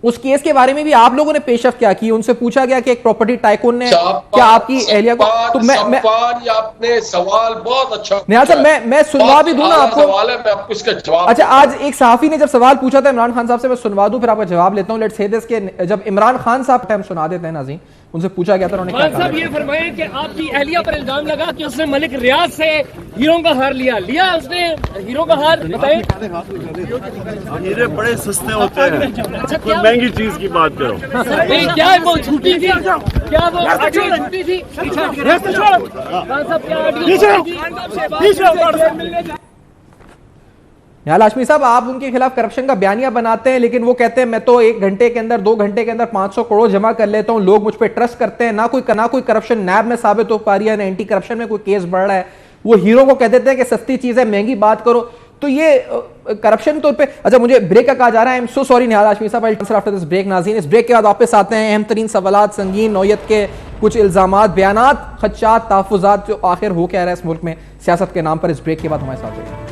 उस केस के बारे में भी आप लोगों ने पेशरफ्त क्या की? उनसे पूछा गया कि एक प्रॉपर्टी टाइकून ने क्या आपकी एहलिया को, तो मैं आपने सवाल बहुत अच्छा निहाल साहब, मैं सुनवा भी दूं ना आपको, सवाल है, मैं आपको इसका जवाब। अच्छा, आज एक सहाफी ने जब सवाल पूछा था इमरान खान साहब से, मैं सुनवा दूं फिर आपका जवाब लेता हूं। लेट्स से दिस के जब इमरान खान साहब टाइम सुना देते हैं नाज़रीन, उनसे पूछा गया था, उन्होंने क्या कहा? ये फरमाया कि आपकी अहलिया पर इल्जाम लगा कि उसने मलिक रियाज से हीरों का हार लिया उसने हीरो का हार, बताएं। हीरे बड़े सस्ते होते हैं, कोई महंगी चीज की बात करो। क्या वो छूटी थी, क्या वो छूटी थी? निहाल हाशमी साहब, आप उनके खिलाफ करप्शन का बयानिया बनाते हैं, लेकिन वो कहते हैं मैं तो 1 घंटे के अंदर 2 घंटे के अंदर 500 करोड़ जमा कर लेता हूं, लोग मुझ पर ट्रस्ट करते हैं, ना कोई करप्शन नैब में साबित हो पा रही है, ना एंटी करप्शन में कोई केस बढ़ रहा है। वो हीरो को कह देते हैं कि सस्ती चीज है, महंगी बात करो, तो ये करप्शन तौर पे। अच्छा, मुझे ब्रेक का कहा जा रहा है, I am so sorry Nihal Hashmi साहब, I will after this break. नाज़रीन, इस ब्रेक के बाद वापस आते हैं। अहम तरीन सवालात, संगीन नौयत के कुछ इल्जामात, बयानात, खदशात, तहफ़्फ़ुज़ात जो आखिर हो क्या रहा है इस मुल्क में सियासत के नाम पर, इस ब्रेक के बाद हमारे साथ रहिए।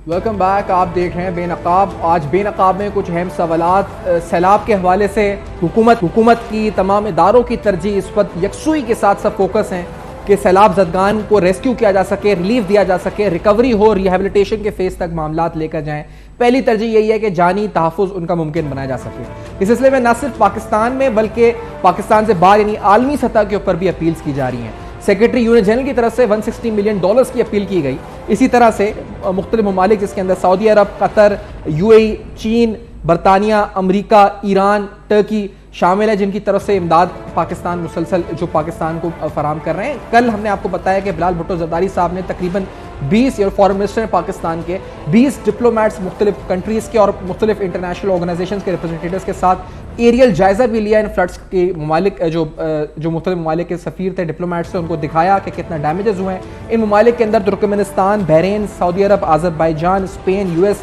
वेलकम बैक, आप देख रहे हैं बेनकाब। आज बेनकाब में कुछ अहम सवालात, सैलाब के हवाले से हुकूमत की तमाम इदारों की तरजीह इस वक्त यकसुई के साथ सब फोकस हैं कि सैलाब ज़दगान को रेस्क्यू किया जा सके, रिलीफ दिया जा सके, रिकवरी हो, रिहेबिलिटेशन के फेज तक मामलात लेकर जाएं। पहली तरजीह यही है कि जानी तहफ़्फ़ुज़ उनका मुमकिन बनाया जा सके। इस सिलसिले में न सिर्फ पाकिस्तान में बल्कि पाकिस्तान से बाहर यानी आलमी सतह के ऊपर भी अपील्स की जा रही हैं। सेक्रेटरी यूनियन जनरल की तरफ से $160 मिलियन की अपील की गई। इसी तरह से मुख्तलिफ ममालिक जिसके अंदर सऊदी अरब, कतर, UAE, चीन, बरतानिया, अमरीका, ईरान, टर्की शामिल है, जिनकी तरफ से इमदाद पाकिस्तान मुसलसल जो पाकिस्तान को फराम कर रहे हैं। कल हमने आपको बताया कि बिलाल भुट्टो ज़रदारी साहब ने तकरीबन 20 फॉरेन मिनिस्टर पाकिस्तान के 20 डिप्लोमेट्स मुख्तलिफ कंट्रीज़ के और मुख्तलिफ इंटरनेशनल ऑर्गेनाइजेशन के रिप्रेजेंटेटिव्स के साथ एरियल जायजा भी लिया इन फ्लड्स के। ममालिक जो मुख्तलिफ ममालिक के सफ़ीर थे, डिप्लोमेट्स थे, उनको दिखाया कि कितना डैमेजेस हुए हैं। इन ममालिक के अंदर तुर्कमेनिस्तान, बहरीन, सऊदी अरब, Azerbaijan, Spain, US,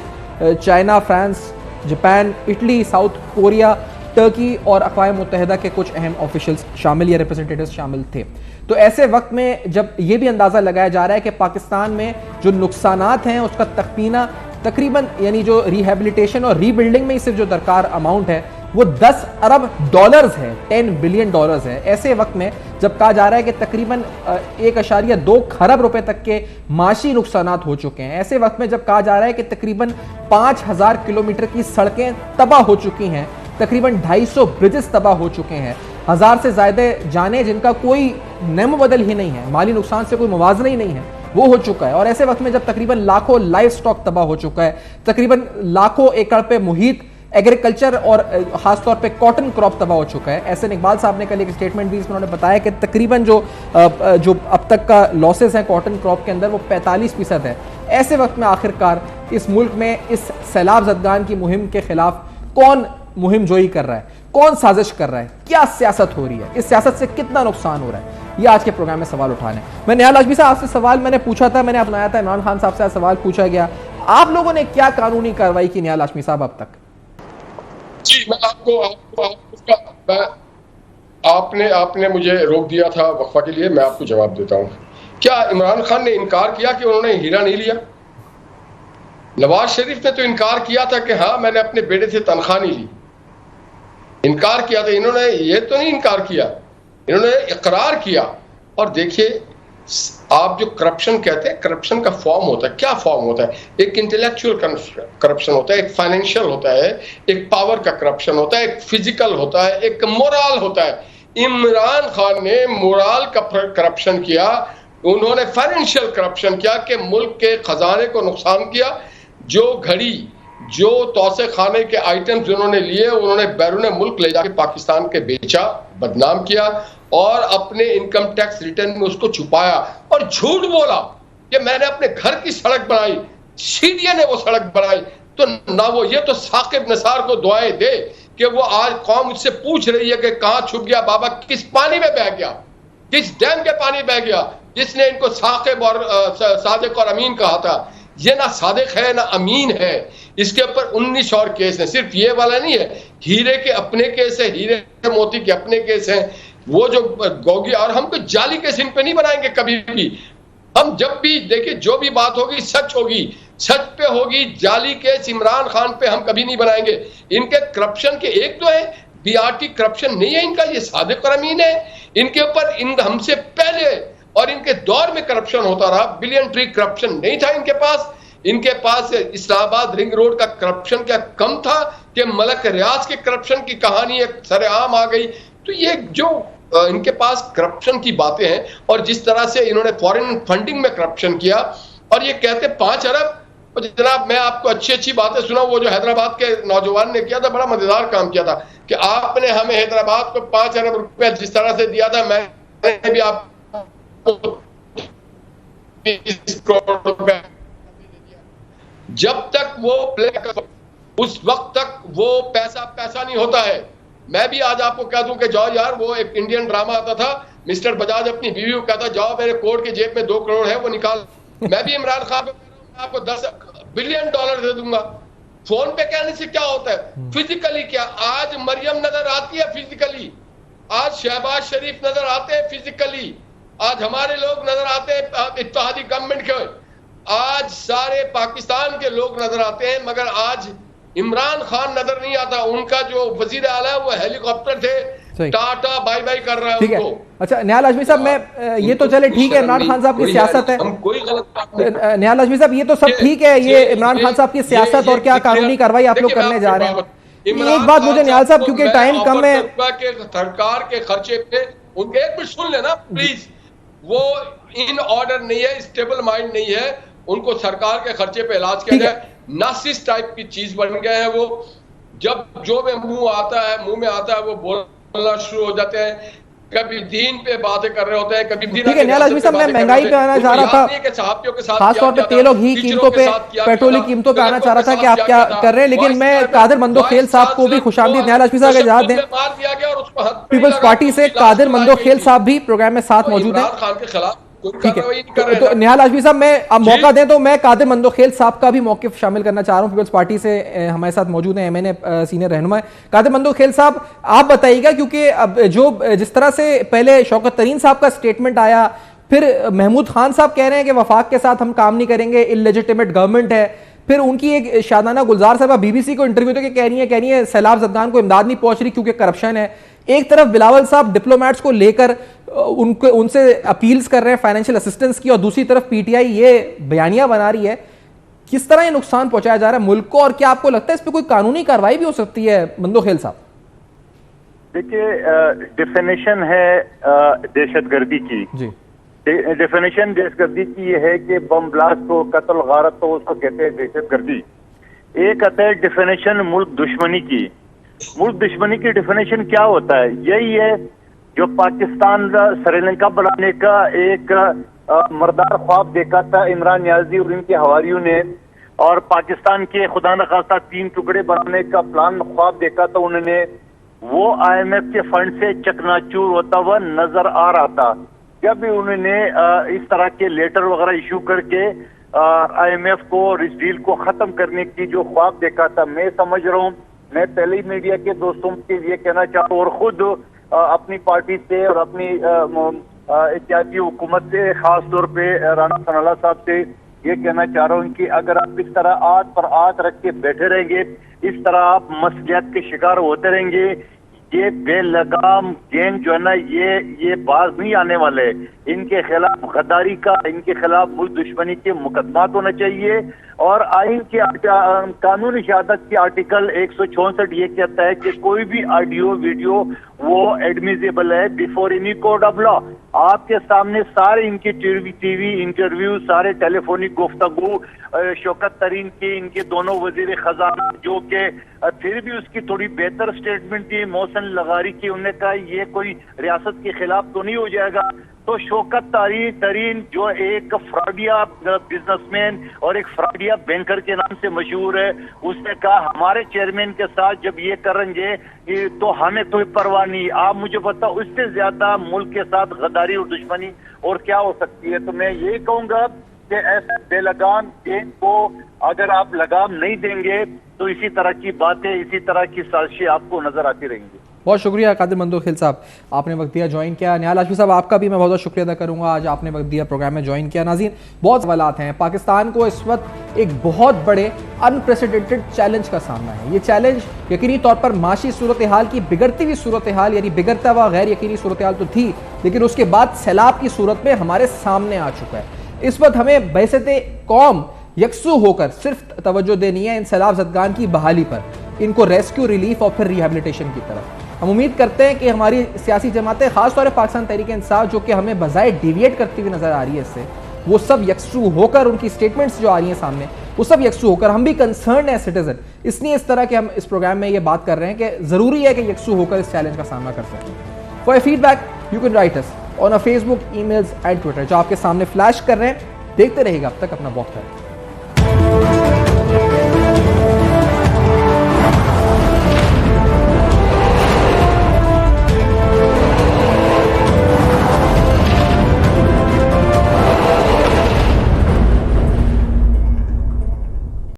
China, France, Japan, Italy, South Korea, Turkey और अक़वाम मुत्तहिदा के कुछ अहम ऑफिशियल्स शामिल या रिप्रेजेंटेटिव्स शामिल थे। तो ऐसे वक्त में जब ये भी अंदाज़ा लगाया जा रहा है कि पाकिस्तान में जो नुकसानात हैं उसका तखमीना तकरीबन, यानी जो रिहेबिलिटेशन और रीबिल्डिंग में सिर्फ जो दरकार अमाउंट है वो 10 अरब डॉलर्स है, 10 बिलियन डॉलर्स है। ऐसे वक्त में जब कहा जा रहा है कि तकरीबन 1.2 खरब रुपए तक के माशी नुकसानात हो चुके हैं, ऐसे वक्त में जब कहा जा रहा है कि तकरीबन 5000 किलोमीटर की सड़कें तबाह हो चुकी हैं, तकरीबन 250 ब्रिजेस तबाह हो चुके हैं, 1000 से ज़्यादा जाने जिनका कोई नम बदल ही नहीं है, माली नुकसान से कोई मुवाजना ही नहीं है, वो हो चुका है। और ऐसे वक्त में जब तकरीबन लाखों लाइव स्टॉक तबाह हो चुका है, तकरीबन लाखों एकड़ पे मुहित एग्रीकल्चर और खासतौर पे कॉटन क्रॉप तबाह हो चुका है। एहसन इकबाल साहब ने कल एक स्टेटमेंट दी, इसमें उन्होंने बताया कि तकरीबन जो अब तक का लॉसेस है कॉटन क्रॉप के अंदर वो 45% है। ऐसे वक्त में आखिरकार इस मुल्क में इस सैलाब ज़दगान की मुहिम के खिलाफ कौन मुहिम जोई कर रहा है, कौन साजिश कर रहा है, क्या सियासत हो रही है, इस सियासत से कितना नुकसान हो रहा है, ये आज के प्रोग्राम में सवाल उठाने। मैं निहाल हाशमी साहब आपसे सवाल मैंने पूछा था, मैंने अपनाया था, इमरान खान साहब से सवाल पूछा गया, आप लोगों ने क्या कानूनी कार्रवाई की निहाल हाशमी साहब अब तक? जी, मैं आपने मुझे रोक दिया था वक्फा के लिए, मैं आपको जवाब देता हूं। क्या इमरान खान ने इनकार किया कि उन्होंने हीरा नहीं लिया? नवाज शरीफ ने तो इनकार किया था कि हाँ मैंने अपने बेटे से तनख्वाह नहीं ली, इनकार किया था। इन्होंने ये तो नहीं इनकार किया, इन्होंने इकरार किया। और देखिए, आप जो करप्शन कहते हैं, करप्शन का फॉर्म होता है, क्या फॉर्म होता है? एक इंटेलेक्चुअल करप्शन होता है, एक फाइनेंशियल होता है, एक पावर का करप्शन होता है, एक फिजिकल होता है, एक मोरल होता है। इमरान खान ने मोरल का करप्शन किया, उन्होंने फाइनेंशियल करप्शन किया कि मुल्क के खजाने को नुकसान किया। जो घड़ी, जो तोसे खाने के आइटम्स उन्होंने लिए, उन्होंने बैरून मुल्क ले जाके पाकिस्तान के बेचा, बदनाम किया और अपने इनकम टैक्स रिटर्न में उसको छुपाया और झूठ बोला कि मैंने अपने घर की सड़क बनाई, सीडीए ने वो सड़क बनाई। तो ना वो, ये तो साकिब निसार को दुआएं दे कि वो आज कौम मुझसे पूछ रही है कि कहां छुप गया बाबा, किस पानी में बह गया, किस डैम के पानी बह गया जिसने इनको साकिब और सादिक और अमीन कहा था। ये ना सादिक है ना अमीन है, इसके ऊपर 19 और केस है, सिर्फ ये वाला नहीं है, हीरे के अपने केस है, हीरे मोती के अपने केस हैं। वो जो गोगी, और हम कोई जाली केस इन पे नहीं बनाएंगे कभी भी। हम जब भी देखिए, जो भी बात होगी सच होगी, सच पे होगी। जाली केस इमरान खान पे हम कभी नहीं बनाएंगे। इनके करप्शन के एक तो है बीआरटी करप्शन नहीं है इनका, ये सादिक और अमीन है। इनके ऊपर हमसे पहले और इनके दौर में करप्शन होता रहा, बिलियन ट्री करप्शन नहीं था इनके पास। इनके पास इस्लामाबाद रिंग रोड का करप्शन क्या कम था कि मलक रियाज के करप्शन की कहानी एक सरेआम आ गई। तो ये जो इनके पास करप्शन की बातें हैं, और जिस तरह से इन्होंने फॉरेन फंडिंग में करप्शन किया, और ये कहते 5 अरब। जनाब, मैं आपको अच्छी अच्छी बातें सुना, वो जो हैदराबाद के नौजवान ने किया था, बड़ा मजेदार काम किया था कि आपने हमें हैदराबाद को 5 अरब रुपए जिस तरह से दिया था, मैंने भी आपको 20 करोड़ रुपए। जब तक वो उस वक्त तक वो पैसा नहीं होता है। मैं भी आज आपको कह दूं कि जाओ यार, वो एक इंडियन ड्रामा आता था, मिस्टर बजाज अपनी बीवी को कहता जाओ मेरे कोट के जेब में 2 करोड़ है वो निकाल। मैं भी इमरान खान पे आपको 10 बिलियन डॉलर दे दूंगा। फोन पे कहने से क्या होता है, फिजिकली क्या? आज मरियम नजर आती है फिजिकली, आज शहबाज शरीफ नजर आते हैं फिजिकली, आज हमारे लोग नजर आते हैं इत्तेहादी गवर्नमेंट के, आज सारे पाकिस्तान के लोग नजर आते हैं, मगर आज इमरान खान नजर नहीं आता। उनका जो वजीर आला है वो हेलीकॉप्टर थे, टाटा बाय बाय कर रहा है उनको। अच्छा निहाल हाशमी साहब, मैं ये तो चले ठीक है, इमरान खान साहब की सियासत है, कोई गलत निहाल हाशमी साहब ये तो सब ठीक है, ये इमरान खान साहब की सियासत और क्या कानूनी कार्रवाई आप लोग करने जा रहे हैं। एक बात मुझे निहाल साहब, क्योंकि टाइम कम है, सरकार के खर्चे पे उनके, एक मिनट सुन लेना प्लीज, वो इन ऑर्डर नहीं है, स्टेबल माइंड नहीं है, उनको सरकार के खर्चे पे इलाज किया जाए, नासिस टाइप की चीज बन गए हैं वो। जब जो में मुंह में आता है वो बोलना शुरू हो जाते हैं, कभी दीन पे बातें कर रहे होते हैं, कभी ठीक है निहाल हाशमी साहब, मैं महंगाई पे आना चाह रहा था, खासतौर पे तेल और घी कीमतों पे, पेट्रोल की कीमतों पे आना चाह रहा था कि आप क्या कर रहे हैं, लेकिन मैं कादिर मंदोखेल साहब को भी खुशामदीद। निहाल हाशमी साहब इजाजत दें, पीपल्स पार्टी से कादिर मंदोखेल साहब भी प्रोग्राम में साथ मौजूद हैं। खान के खिलाफ ठीक है, तो निहाल हाशमी साहब, मैं अब मौका दें तो मैं कादिर मंदोखेल साहब का भी मौक़िफ़ शामिल करना चाह रहा हूं। पीपल्स पार्टी से हमारे साथ मौजूद हैं एमएनए सीनियर रहनुमा कादिर मंदोखेल साहब, आप बताइएगा, क्योंकि अब जो जिस तरह से पहले शौकत तरीन साहब का स्टेटमेंट आया, फिर महमूद खान साहब कह रहे हैं कि वफाक के साथ हम काम नहीं करेंगे, इलेजिटिमेट गवर्नमेंट है, फिर उनकी एक शादाना गुलजार साहब बीबीसी को इंटरव्यू देकर कह रही है सैलाब ज़दगान को इमदाद नहीं पहुंच रही क्योंकि करप्शन है। एक तरफ बिलावल साहब डिप्लोमेट्स को लेकर उनसे अपील्स कर रहे हैं फाइनेंशियल असिस्टेंस की, और दूसरी तरफ पीटीआई ये बयानियां बना रही है। किस तरह ये नुकसान पहुंचाया जा रहा है मुल्क को, और क्या आपको लगता है इस पर कोई कानूनी कार्रवाई भी हो सकती है? मंदोखेल साहब देखिए, डेफिनेशन है दहशतगर्दी की जी, डेफिनेशन दहशतगर्दी की ये है कि बम ब्लास्ट हो, कत्ल गारत हो, उसको कहते हैं दहशतगर्दी। एक आता है डेफिनेशन मुल्क दुश्मनी की। मुल्क दुश्मनी की डेफिनेशन क्या होता है? यही है जो पाकिस्तान श्रीलंका बनाने का एक मर्दार ख्वाब देखा था इमरान नियाजी और इनके हवारियों ने, और पाकिस्तान के खुदा न खास्ता 3 टुकड़े बनाने का प्लान ख्वाब देखा था उन्होंने। वो IMF के फंड से चकनाचूर होता हुआ नजर आ रहा था। जब भी उन्होंने इस तरह के लेटर वगैरह इशू करके IMF को और इस डील को खत्म करने की जो ख्वाब देखा था, मैं समझ रहा हूँ, मैं पहले ही मीडिया के दोस्तों के लिए कहना चाहूँ और खुद अपनी पार्टी से और अपनी इत्यादी हुकूमत से, खास तौर पे राणा सनाउल्लाह साहब से ये कहना चाह रहा हूँ कि अगर आप इस तरह आंत पर आंत रख के बैठे रहेंगे, इस तरह आप मसलियत के शिकार होते रहेंगे, ये बेलगाम गैंग जो है ना, ये बाज नहीं आने वाले। इनके खिलाफ गद्दारी का, इनके खिलाफ मुल्क दुश्मनी के मुकदमात होना चाहिए। और आइन के कानूनी शहादत के आर्टिकल 164 ये कहता है कि कोई भी ऑडियो वीडियो वो एडमिसेबल है before any court of law. आपके सामने सारे इनके टीवी इंटरव्यू, सारे टेलीफोनिक गुफ्तगू, शौकत तरीन के, इनके दोनों वजीर खजाना जो कि फिर भी उसकी थोड़ी बेहतर स्टेटमेंट थी, मोहसिन लगारी की, उन्होंने कहा ये कोई रियासत के खिलाफ तो नहीं हो जाएगा। तो शौकत तरीन जो एक फ्रॉडिया बिजनेसमैन और एक फ्रॉडिया बैंकर के नाम से मशहूर है, उसने कहा हमारे चेयरमैन के साथ जब ये करेंगे तो हमें कोई परवाह नहीं। आप मुझे बताओ उससे ज्यादा मुल्क के साथ गद्दारी और दुश्मनी और क्या हो सकती है? तो मैं यही कहूंगा कि ऐसे बेलगाम गैंग को अगर आप लगाम नहीं देंगे तो इसी तरह की बातें, इसी तरह की साजिशें आपको नजर आती रहेंगी। बहुत शुक्रिया कादिर मंदोखेल साहब, आपने वक्त दिया, ज्वाइन किया। निहाल हाशमी साहब, आपका भी मैं बहुत बहुत शुक्रिया अदा करूंगा, आज आपने वक्त दिया, प्रोग्राम में ज्वाइन किया। नाज़रीन, बहुत सवालात हैं। पाकिस्तान को इस वक्त एक बहुत बड़े अनप्रेसिडेंटेड चैलेंज का सामना है। ये चैलेंज यकीनी तौर पर माशी सूरत हाल की बिगड़ती हुई सूरत हाल, यानी बिगड़ता हुआ गैर यकीनी सूरत हाल तो थी, लेकिन उसके बाद सैलाब की सूरत में हमारे सामने आ चुका है। इस वक्त हमें बहसते कौम यकसू होकर सिर्फ तवज्जो देनी है इन सैलाब ज़दगान की बहाली पर, इनको रेस्क्यू, रिलीफ और फिर रिहेबिलिटेशन की तरफ। हम उम्मीद करते हैं कि हमारी सियासी जमातें, खासतौर पर पाकिस्तान तहरीक इंसाफ जो कि हमें बजाय डिविएट करती हुई नजर आ रही है इससे, वो सब यकसू होकर, उनकी स्टेटमेंट्स जो आ रही हैं सामने, वो सब यकसू होकर, हम भी कंसर्न है सिटीजन, इसलिए इस तरह के हम इस प्रोग्राम में ये बात कर रहे हैं कि जरूरी है कि यकसू होकर इस चैलेंज का सामना कर सकें। For feedback you can write us on Facebook, emails and Twitter, जो आपके सामने फ्लैश कर रहे हैं। देखते रहेगा, अब तक अपना बहुत करें।